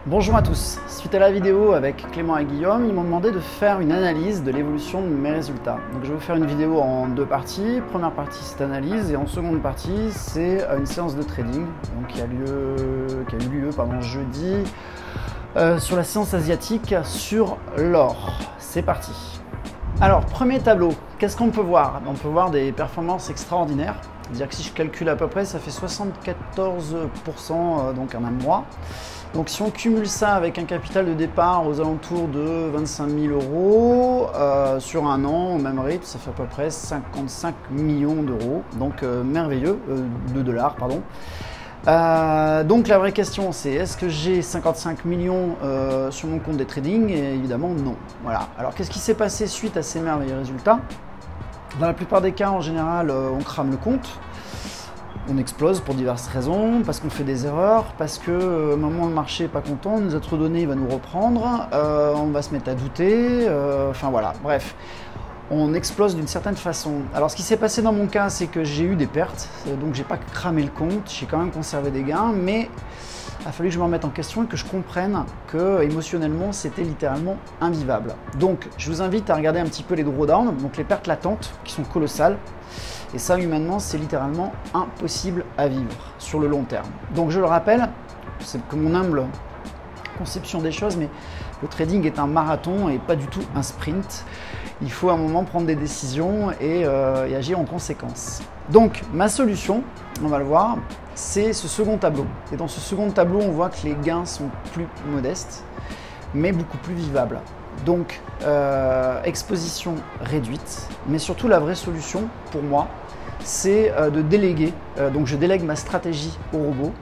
Bonjour à tous, suite à la vidéo avec Clément et Guillaume, ils m'ont demandé de faire une analyse de l'évolution de mes résultats. Donc je vais vous faire une vidéo en deux parties. Première partie c'est analyse et en seconde partie c'est une séance de trading donc, qui a eu lieu jeudi sur la séance asiatique sur l'or. C'est parti. Alors premier tableau, qu'est-ce qu'on peut voir? On peut voir des performances extraordinaires. C'est-à-dire que si je calcule à peu près, ça fait 74% donc en un mois. Donc si on cumule ça avec un capital de départ aux alentours de 25 000 euros sur un an, au même rythme, ça fait à peu près 55 millions d'euros. Donc merveilleux, de dollars, pardon. Donc la vraie question c'est est-ce que j'ai 55 millions sur mon compte des trading? Et évidemment non. Voilà. Alors qu'est-ce qui s'est passé suite à ces merveilleux résultats? Dans la plupart des cas, en général, on crame le compte. On explose pour diverses raisons, parce qu'on fait des erreurs, parce que au moment où le marché n'est pas content, on nous a trop donné, il va nous reprendre, on va se mettre à douter, enfin voilà, bref. On explose d'une certaine façon. Alors ce qui s'est passé dans mon cas, c'est que j'ai eu des pertes, donc j'ai pas cramé le compte, j'ai quand même conservé des gains, mais il a fallu que je me remette en question et que je comprenne que émotionnellement c'était littéralement invivable. Donc je vous invite à regarder un petit peu les drawdowns, donc les pertes latentes qui sont colossales. Et ça, humainement, c'est littéralement impossible à vivre sur le long terme. Donc je le rappelle, c'est que mon humble conception des choses, mais le trading est un marathon et pas du tout un sprint. Il faut à un moment prendre des décisions et agir en conséquence. Donc ma solution, on va le voir, c'est ce second tableau. Et dans ce second tableau, on voit que les gains sont plus modestes, mais beaucoup plus vivables. Donc exposition réduite, mais surtout la vraie solution pour moi, c'est de déléguer. Donc je délègue ma stratégie au robot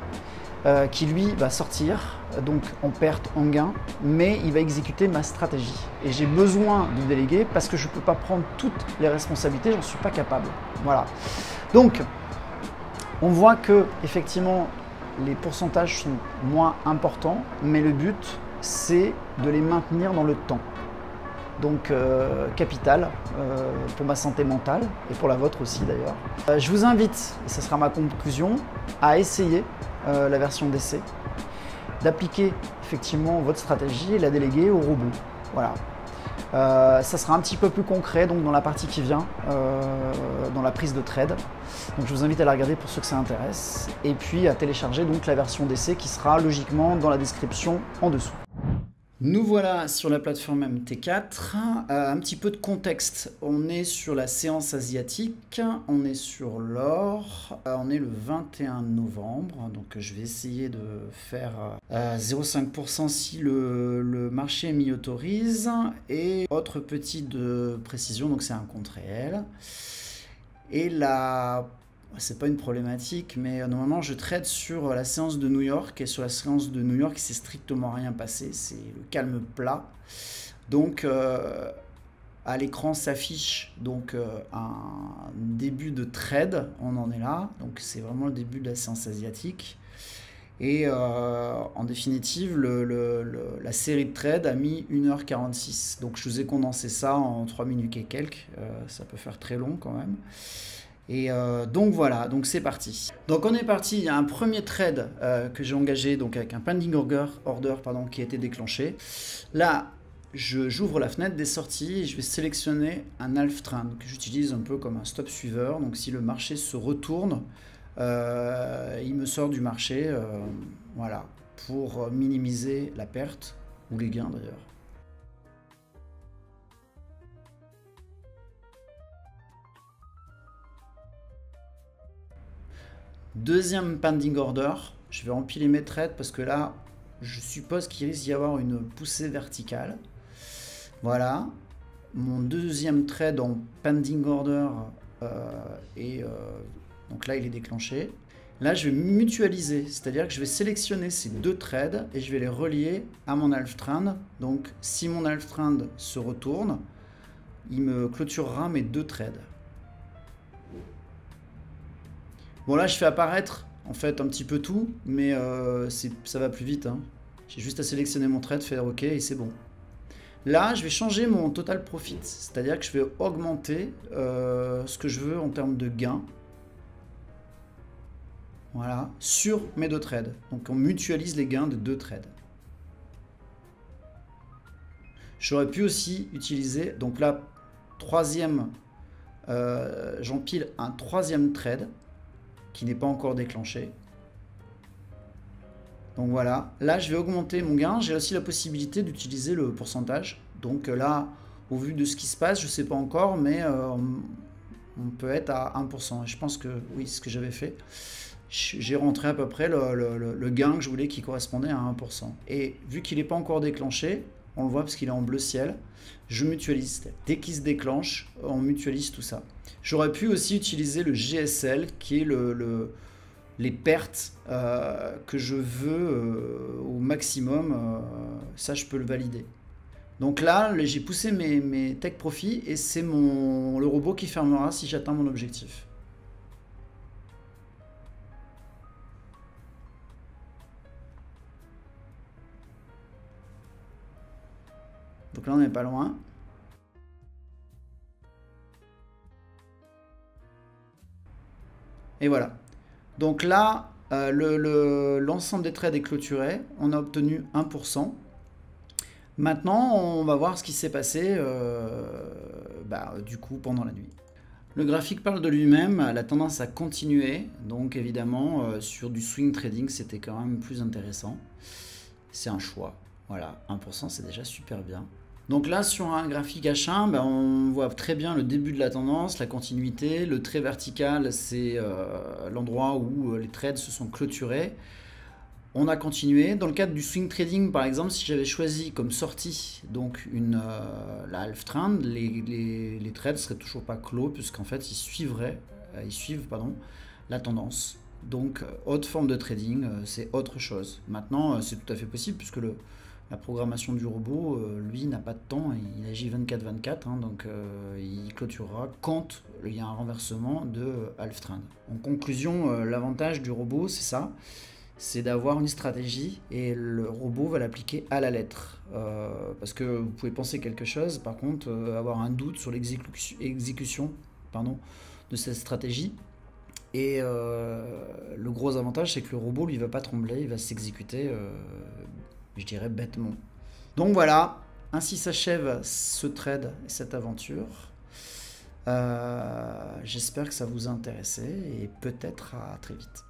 qui lui va sortir donc en perte, en gain, mais il va exécuter ma stratégie. Et j'ai besoin de déléguer parce que je ne peux pas prendre toutes les responsabilités, j'en suis pas capable. Voilà. Donc on voit que effectivement les pourcentages sont moins importants, mais le but c'est de les maintenir dans le temps. Donc capital pour ma santé mentale et pour la vôtre aussi d'ailleurs. Je vous invite, et ce sera ma conclusion, à essayer la version d'essai, d'appliquer effectivement votre stratégie et la déléguer au robot. Voilà. Ça sera un petit peu plus concret donc dans la partie qui vient, dans la prise de trade. Donc je vous invite à la regarder pour ceux que ça intéresse et puis à télécharger donc la version d'essai qui sera logiquement dans la description en dessous. Nous voilà sur la plateforme MT4, un petit peu de contexte, on est sur la séance asiatique, on est sur l'or, on est le 21 novembre, donc je vais essayer de faire 0,5% si le marché m'y autorise, et autre petite précision, donc c'est un compte réel, et là c'est pas une problématique, mais normalement je trade sur la séance de New York et sur la séance de New York il s'est strictement rien passé, c'est le calme plat. Donc à l'écran s'affiche donc un début de trade, on en est là, donc c'est vraiment le début de la séance asiatique. Et en définitive, la série de trades a mis 1h46. Donc je vous ai condensé ça en 3 minutes et quelques, ça peut faire très long quand même. Et donc voilà, donc c'est parti. Donc on est parti, il y a un premier trade que j'ai engagé donc avec un pending order qui a été déclenché. Là, j'ouvre la fenêtre des sorties et je vais sélectionner un half trend que j'utilise un peu comme un stop suiveur. Donc si le marché se retourne, il me sort du marché, voilà, pour minimiser la perte ou les gains d'ailleurs. Deuxième pending order, je vais empiler mes trades parce que là, je suppose qu'il risque d'y avoir une poussée verticale. Voilà, mon deuxième trade en pending order donc là il est déclenché. Là je vais mutualiser, c'est-à-dire que je vais sélectionner ces deux trades et je vais les relier à mon half trend. Donc si mon half trend se retourne, il me clôturera mes deux trades. Bon là je fais apparaître en fait un petit peu tout, mais ça va plus vite, hein. J'ai juste à sélectionner mon trade, faire OK et c'est bon. Là je vais changer mon total profit, c'est-à-dire que je vais augmenter ce que je veux en termes de gains. Voilà, sur mes deux trades. Donc on mutualise les gains de deux trades. J'aurais pu aussi utiliser, donc là, troisième, j'empile un troisième trade qui n'est pas encore déclenché. Donc voilà, là je vais augmenter mon gain, j'ai aussi la possibilité d'utiliser le pourcentage. Donc là, au vu de ce qui se passe, je ne sais pas encore, mais on peut être à 1%. Et je pense que oui, c'est ce que j'avais fait. J'ai rentré à peu près le gain que je voulais qui correspondait à 1%. Et vu qu'il n'est pas encore déclenché, on le voit parce qu'il est en bleu ciel, je mutualise. Dès qu'il se déclenche, on mutualise tout ça. J'aurais pu aussi utiliser le GSL qui est les pertes que je veux au maximum. Ça, je peux le valider. Donc là, j'ai poussé mes take profits et c'est le robot qui fermera si j'atteins mon objectif. Donc là, on n'est pas loin. Et voilà. Donc là, l'ensemble des trades est clôturé. On a obtenu 1%. Maintenant, on va voir ce qui s'est passé du coup pendant la nuit. Le graphique parle de lui-même, la tendance a continué. Donc évidemment, sur du swing trading, c'était quand même plus intéressant. C'est un choix. Voilà, 1%, c'est déjà super bien. Donc là, sur un graphique H1, on voit très bien le début de la tendance, la continuité. Le trait vertical, c'est l'endroit où les trades se sont clôturés. On a continué. Dans le cadre du swing trading, par exemple, si j'avais choisi comme sortie donc la half trend, les trades seraient toujours pas clos puisqu'en fait ils suivent la tendance. Donc autre forme de trading, c'est autre chose. Maintenant, c'est tout à fait possible puisque la programmation du robot, lui, n'a pas de temps, il agit 24/24, donc il clôturera quand il y a un renversement de half trend. En conclusion, l'avantage du robot, c'est ça, c'est d'avoir une stratégie et le robot va l'appliquer à la lettre. Parce que vous pouvez penser quelque chose, par contre, avoir un doute sur l'exécution de cette stratégie. Et le gros avantage, c'est que le robot, lui, va pas trembler, il va s'exécuter, je dirais, bêtement. Donc voilà, ainsi s'achève ce trade et cette aventure. J'espère que ça vous a intéressé et peut-être à très vite.